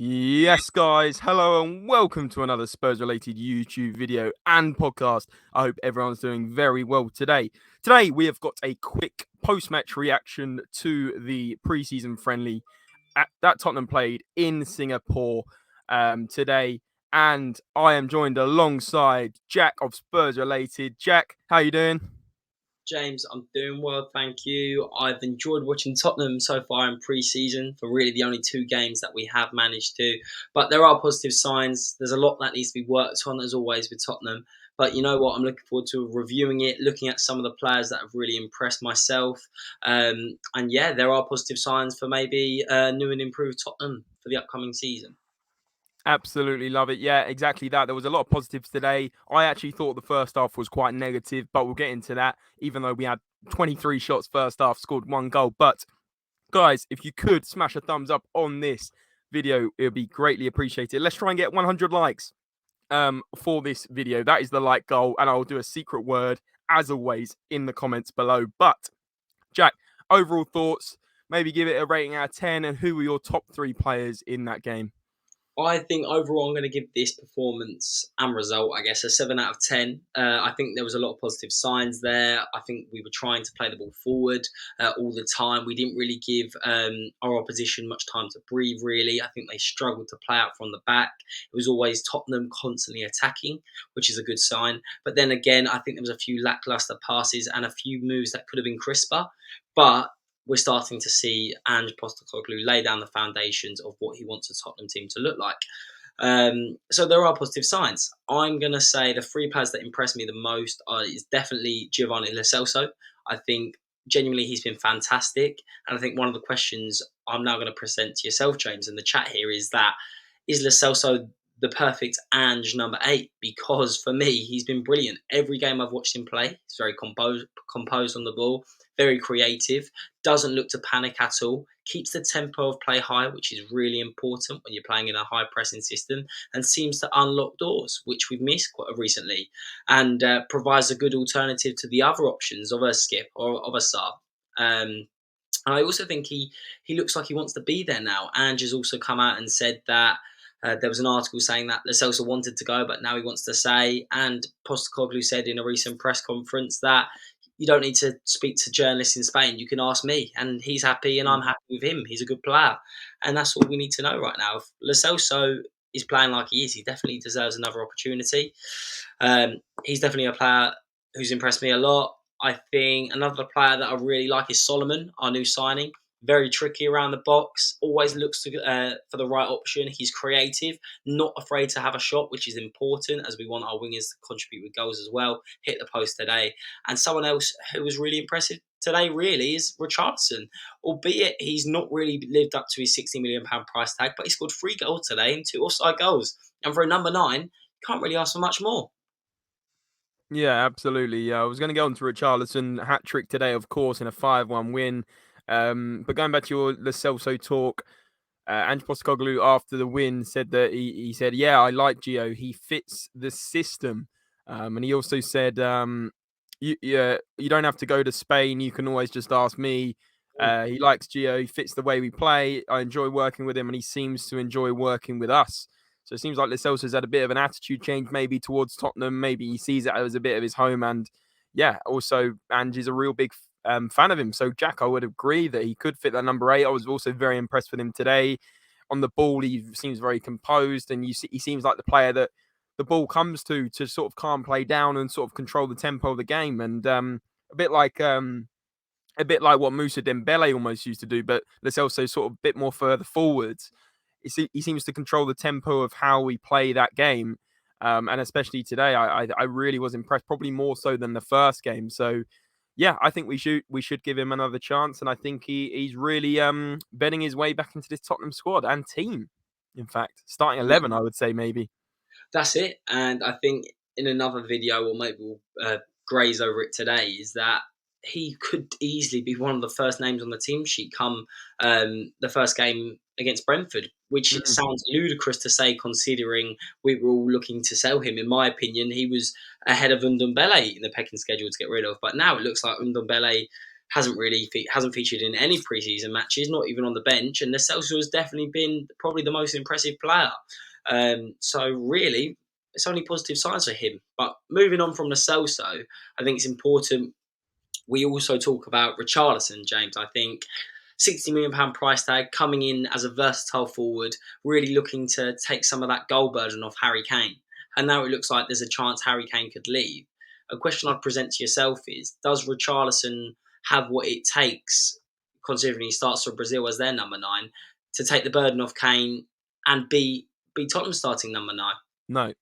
Yes, guys. Hello and welcome to another Spurs-related YouTube video and podcast. I hope everyone's doing very well today. Today, we have got a quick post-match reaction to the pre-season friendly that Tottenham played in Singapore today. And I am joined alongside Jack of Spurs-related. Jack, how you doing? James, I'm doing well, thank you. I've enjoyed watching Tottenham so far in pre-season for really the only two games that we have managed to. But there are positive signs. There's a lot that needs to be worked on, as always, with Tottenham. But you know what? I'm looking forward to reviewing it, looking at some of the players that have really impressed myself. And yeah, there are positive signs for maybe new and improved Tottenham for the upcoming season. Absolutely love it. Yeah, exactly that. There was a lot of positives today. I actually thought the first half was quite negative, but we'll get into that, even though we had 23 shots first half, scored one goal. But guys, if you could smash a thumbs up on this video, it would be greatly appreciated. Let's try and get 100 likes for this video. That is the like goal, and I'll do a secret word, as always, in the comments below. But, Jack, overall thoughts, maybe give it a rating out of 10, and who were your top three players in that game? I think overall I'm going to give this performance and result, I guess, a 7 out of 10. I think there was a lot of positive signs there. I think we were trying to play the ball forward all the time. We didn't really give our opposition much time to breathe, really. I think they struggled to play out from the back. It was always Tottenham constantly attacking, which is a good sign. But then again, I think there was a few lackluster passes and a few moves that could have been crisper. But we're starting to see Ange Postecoglou lay down the foundations of what he wants a Tottenham team to look like. So there are positive signs. I'm going to say the three players that impressed me the most is definitely Giovani Lo Celso. I think genuinely he's been fantastic. And I think one of the questions I'm now going to present to yourself, James, in the chat here is that, is Lo Celso the perfect Ange number 8? Because for me, he's been brilliant. Every game I've watched him play, he's very composed on the ball, very creative, doesn't look to panic at all, keeps the tempo of play high, which is really important when you're playing in a high pressing system, and seems to unlock doors, which we've missed quite recently, and provides a good alternative to the other options of a Skip or of a Saar. And I also think he looks like he wants to be there now. Ange has also come out and said that there was an article saying that Lo Celso wanted to go, but now he wants to stay. And Postecoglou said in a recent press conference that you don't need to speak to journalists in Spain. You can ask me, and he's happy, and I'm happy with him. He's a good player, and that's all we need to know right now. If Lo Celso is playing like he is, he definitely deserves another opportunity. He's definitely a player who's impressed me a lot. I think another player that I really like is Solomon, our new signing. Very tricky around the box, always looks for the right option. He's creative, not afraid to have a shot, which is important as we want our wingers to contribute with goals as well. Hit the post today. And someone else who was really impressive today really is Richarlison. Albeit he's not really lived up to his £60 million price tag, but he scored 3 goals today and 2 offside goals. And for a number 9, can't really ask for much more. Yeah, absolutely. Yeah, I was going to go on to Richarlison hat trick today, of course, in a 5-1 win. But going back to your Lo Celso talk, Ange Postecoglou after the win said that he said, "Yeah, I like Gio. He fits the system." And he also said, "You don't have to go to Spain. You can always just ask me." He likes Gio. He fits the way we play. I enjoy working with him, and he seems to enjoy working with us. So it seems like Lo Celso's had a bit of an attitude change maybe towards Tottenham. Maybe he sees it as a bit of his home. And yeah, also Ange is a real big fan of him. So Jack, I would agree that he could fit that number 8. I was also very impressed with him today. On the ball, he seems very composed, and he seems like the player that the ball comes to sort of calm play down and sort of control the tempo of the game. And a bit like what Moussa Dembele almost used to do, but Lo Celso sort of a bit more further forwards. He seems to control the tempo of how we play that game. And especially today, I really was impressed, probably more so than the first game. So, yeah, I think we should give him another chance, and I think he's really betting his way back into this Tottenham squad and team. In fact, starting 11, I would say maybe. That's it. And I think in another video, or maybe we'll graze over it today, is that he could easily be one of the first names on the team sheet come the first game against Brentford, which Mm. sounds ludicrous to say considering we were all looking to sell him. In my opinion, he was ahead of Ndombele in the pecking schedule to get rid of. But now it looks like Ndombele hasn't featured in any preseason matches, not even on the bench. And Lo Celso has definitely been probably the most impressive player. So really, it's only positive signs for him. But moving on from Lo Celso, I think it's important we also talk about Richarlison, James. I think £60 million price tag coming in as a versatile forward, really looking to take some of that goal burden off Harry Kane. And now it looks like there's a chance Harry Kane could leave. A question I'd present to yourself is, does Richarlison have what it takes, considering he starts for Brazil as their number 9, to take the burden off Kane and be Tottenham starting number 9? No.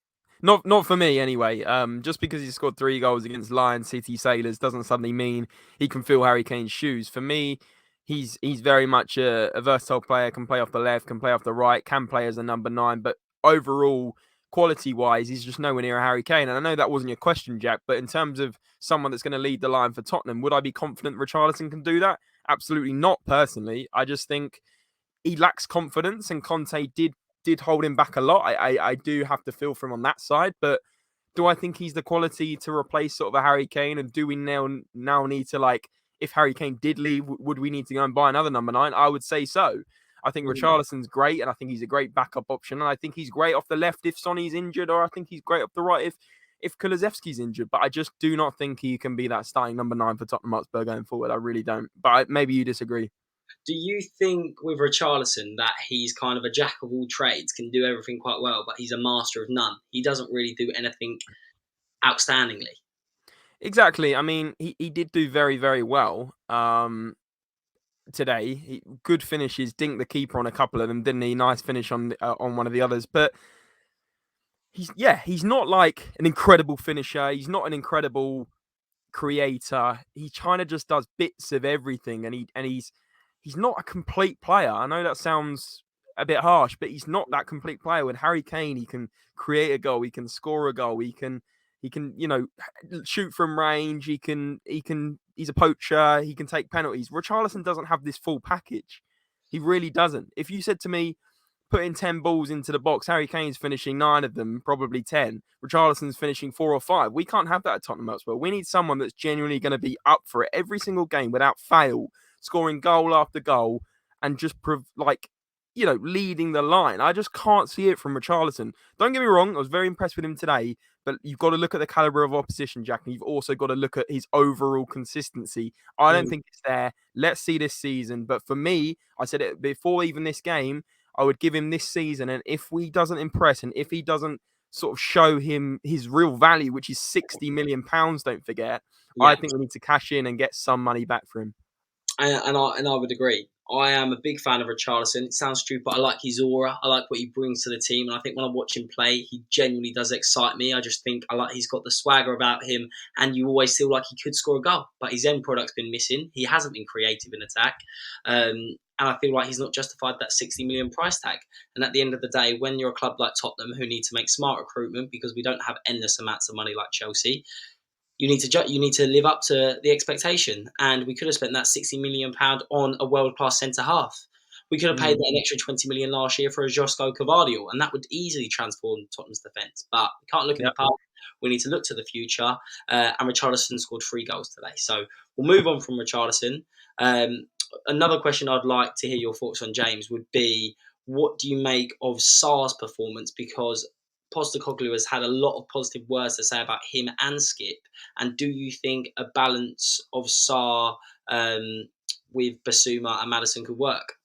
Not for me anyway. Just because he scored 3 goals against Lion City Sailors doesn't suddenly mean he can fill Harry Kane's shoes. For me, he's very much a versatile player, can play off the left, can play off the right, can play as a number 9, but overall, quality-wise, he's just nowhere near Harry Kane. And I know that wasn't your question, Jack, but in terms of someone that's going to lead the line for Tottenham, would I be confident Richarlison can do that? Absolutely not, personally. I just think he lacks confidence, and Conte did hold him back a lot. I do have to feel for him on that side, but do I think he's the quality to replace sort of a Harry Kane? And do we now need to, like, if Harry Kane did leave, would we need to go and buy another number 9? I would say so. I think Richarlison's great, and I think he's a great backup option, and I think he's great off the left if Sonny's injured, or I think he's great off the right if Kulusevski's injured. But I just do not think he can be that starting number 9 for Tottenham Hotspur going forward. I really don't. But maybe you disagree. Do you think with Richarlison that he's kind of a jack of all trades, can do everything quite well, but he's a master of none? He doesn't really do anything outstandingly. Exactly. I mean, he did do very, very well today. Good finishes, dinked the keeper on a couple of them, didn't he? Nice finish on one of the others. But he's not like an incredible finisher. He's not an incredible creator. He kind of just does bits of everything, and he's not a complete player. I know that sounds a bit harsh, but he's not that complete player. With Harry Kane, he can create a goal, he can score a goal, he can shoot from range, he's a poacher, he can take penalties. Richarlison doesn't have this full package. He really doesn't. If you said to me, putting 10 balls into the box, Harry Kane's finishing 9 of them, probably 10. Richarlison's finishing 4 or 5. We can't have that at Tottenham Hotspur. We need someone that's genuinely going to be up for it every single game without fail, scoring goal after goal, and just leading the line. I just can't see it from Richarlison. Don't get me wrong, I was very impressed with him today, but you've got to look at the caliber of opposition, Jack, and you've also got to look at his overall consistency. I don't think it's there. Let's see this season. But for me, I said it before even this game, I would give him this season, and if he doesn't impress, and if he doesn't sort of show him his real value, which is £60 million, don't forget, I Yeah, think we need to cash in and get some money back for him. and I would agree. I am a big fan of Richarlison. It sounds stupid, but I like his aura. I like what he brings to the team, and I think when I watch him play, he genuinely does excite me. I just think he's got the swagger about him, and you always feel like he could score a goal, but his end product's been missing. He hasn't been creative in attack, and I feel like he's not justified that 60 million price tag. And at the end of the day, when you're a club like Tottenham who need to make smart recruitment because we don't have endless amounts of money like Chelsea, you need to live up to the expectation. And we could have spent that £60 million on a world class centre half. We could have paid that an extra 20 million last year for a Josko Cavadio, and that would easily transform Tottenham's defence. But we can't look in the past. We need to look to the future. And Richarlison scored 3 goals today. So we'll move on from Richarlison. Another question I'd like to hear your thoughts on, James, would be, what do you make of Sarr's performance? Because Postecoglou has had a lot of positive words to say about him and Skip. And do you think a balance of Sarr with Basuma and Maddison could work?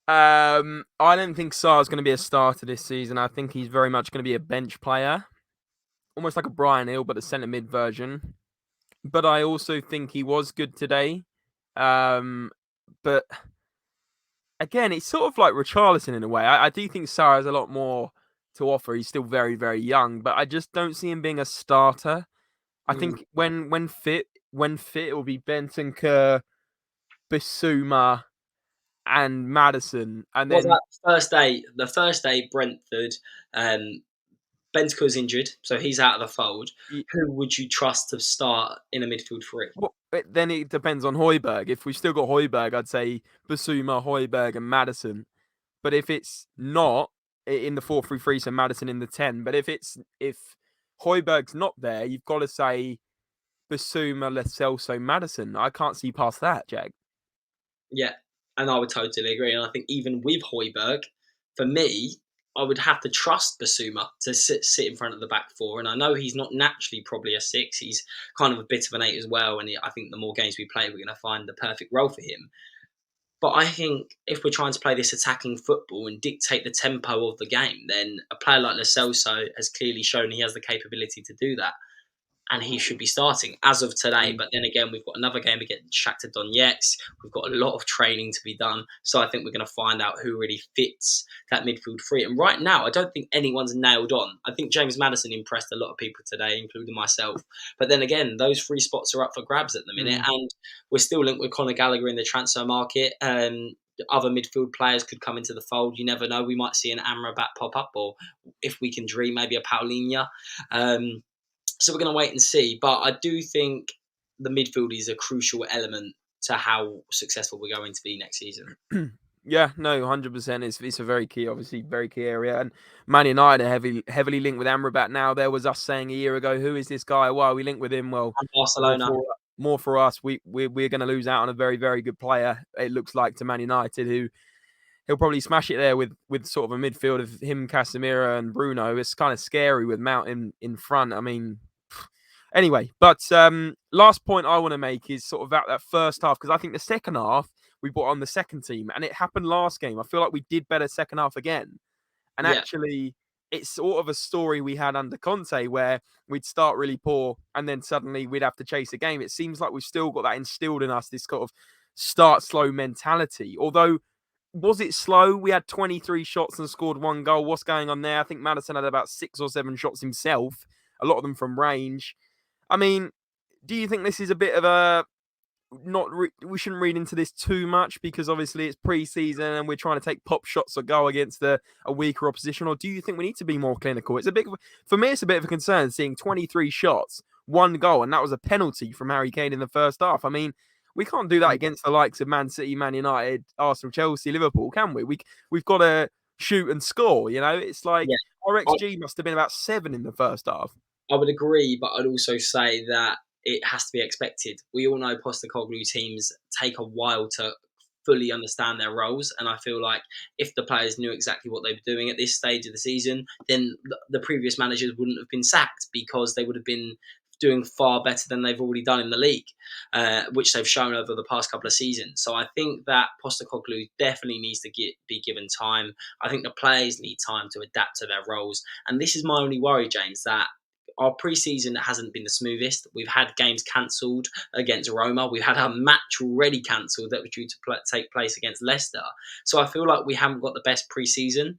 I don't think Sarr's going to be a starter this season. I think he's very much going to be a bench player, almost like a Brian Hill, but a centre mid version. But I also think he was good today. But again, it's sort of like Richarlison in a way. I do think Sarr has a lot more to offer. He's still very, very young, but I just don't see him being a starter. I think when fit, it will be Bentancur, Basuma, and Maddison, and What then about the first day, Brentford, Bentancur's injured, so he's out of the fold. Who would you trust to start in a midfield three? then it depends on Hojbjerg. If we've still got Hojbjerg, I'd say Basuma, Hojbjerg, and Maddison. But if it's not in the 4-3-3, so Maddison in the 10. But if Hojbjerg's not there, you've got to say Bissouma, Lo Celso, Maddison. I can't see past that, Jag. Yeah, and I would totally agree. And I think even with Hojbjerg, for me, I would have to trust Basuma to sit in front of the back four. And I know he's not naturally probably a six. He's kind of a bit of an eight as well. And I think the more games we play, we're going to find the perfect role for him. But I think if we're trying to play this attacking football and dictate the tempo of the game, then a player like Lo Celso has clearly shown he has the capability to do that. And he should be starting as of today. But then again, we've got another game against Shakhtar Donetsk. We've got a lot of training to be done. So I think we're going to find out who really fits that midfield three. And right now, I don't think anyone's nailed on. I think James Maddison impressed a lot of people today, including myself. But then again, those three spots are up for grabs at the minute. And we're still linked with Conor Gallagher in the transfer market. Other midfield players could come into the fold. You never know. We might see an Amrabat pop up, or if we can dream, maybe a Paulinho. So we're going to wait and see. But I do think the midfield is a crucial element to how successful we're going to be next season. Yeah, no, 100%. It's a very key, obviously, very key area. And Man United are heavily linked with Amrabat now. There was us saying a year ago, who is this guy? Why are we linked with him? Well, And Barcelona. more for us. We're going to lose out on a very, very good player, it looks like, to Man United, who he'll probably smash it there with sort of a midfield of him, Casemiro, and Bruno. It's kind of scary with Mount in front. I mean, anyway, but last point I want to make is sort of about that first half, because I think the second half we brought on the second team, and it happened last game. I feel like we did better second half again. And actually, it's sort of a story we had under Conte where we'd start really poor and then suddenly we'd have to chase a game. It seems like we've still got that instilled in us, this sort of start slow mentality. Although, was it slow? We had 23 shots and scored 1 goal. What's going on there? I think Maddison had about 6 or 7 shots himself, a lot of them from range. I mean, do you think this is a bit of a we shouldn't read into this too much because obviously it's pre-season and we're trying to take pop shots or go against a weaker opposition? Or do you think we need to be more clinical? For me, it's a bit of a concern seeing 23 shots, 1 goal, and that was a penalty from Harry Kane in the first half. I mean, we can't do that against the likes of Man City, Man United, Arsenal, Chelsea, Liverpool, can we? We've got to shoot and score, you know? It's like our XG must have been about 7 in the first half. I would agree, but I'd also say that it has to be expected. We all know Postecoglou teams take a while to fully understand their roles, and I feel like if the players knew exactly what they were doing at this stage of the season, then the previous managers wouldn't have been sacked because they would have been doing far better than they've already done in the league, which they've shown over the past couple of seasons. So I think that Postecoglou definitely needs to be given time. I think the players need time to adapt to their roles. And this is my only worry, James, that our pre-season hasn't been the smoothest. We've had games cancelled against Roma. We've had a match already cancelled that was due to take place against Leicester. So I feel like we haven't got the best pre-season,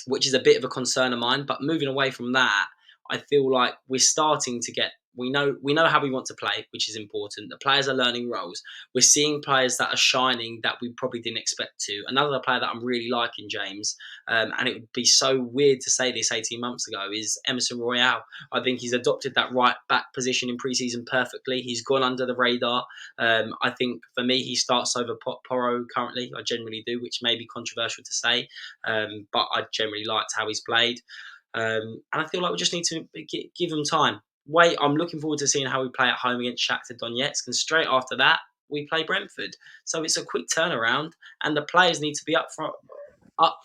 which is a bit of a concern of mine. But moving away from that, I feel like we're starting to get. We know how we want to play, which is important. The players are learning roles. We're seeing players that are shining that we probably didn't expect to. Another player that I'm really liking, James, and it would be so weird to say this 18 months ago, is Emerson Royale. I think he's adopted that right back position in pre-season perfectly. He's gone under the radar. I think for me, he starts over Porro currently. I generally do, which may be controversial to say, but I generally liked how he's played. And I feel like we just need to give him time. I'm looking forward to seeing how we play at home against Shakhtar Donetsk, and straight after that we play Brentford. So it's a quick turnaround, and the players need to be up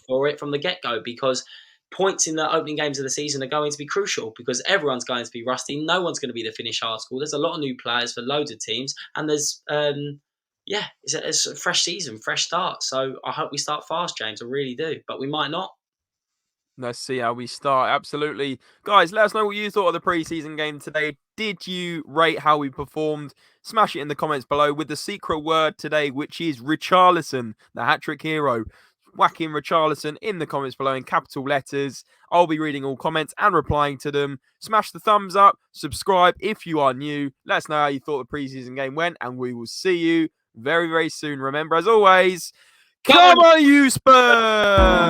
for it from the get-go, because points in the opening games of the season are going to be crucial because everyone's going to be rusty. No one's going to be the finished article. There's a lot of new players for loads of teams, and there's it's a fresh season, fresh start. So I hope we start fast, James. I really do, but we might not. Let's see how we start. Absolutely. Guys, let us know what you thought of the preseason game today. Did you rate how we performed? Smash it in the comments below with the secret word today, which is Richarlison, the hat-trick hero. Whack in Richarlison in the comments below in capital letters. I'll be reading all comments and replying to them. Smash the thumbs up. Subscribe if you are new. Let us know how you thought the preseason game went, and we will see you very, very soon. Remember, as always, come on, you Spurs!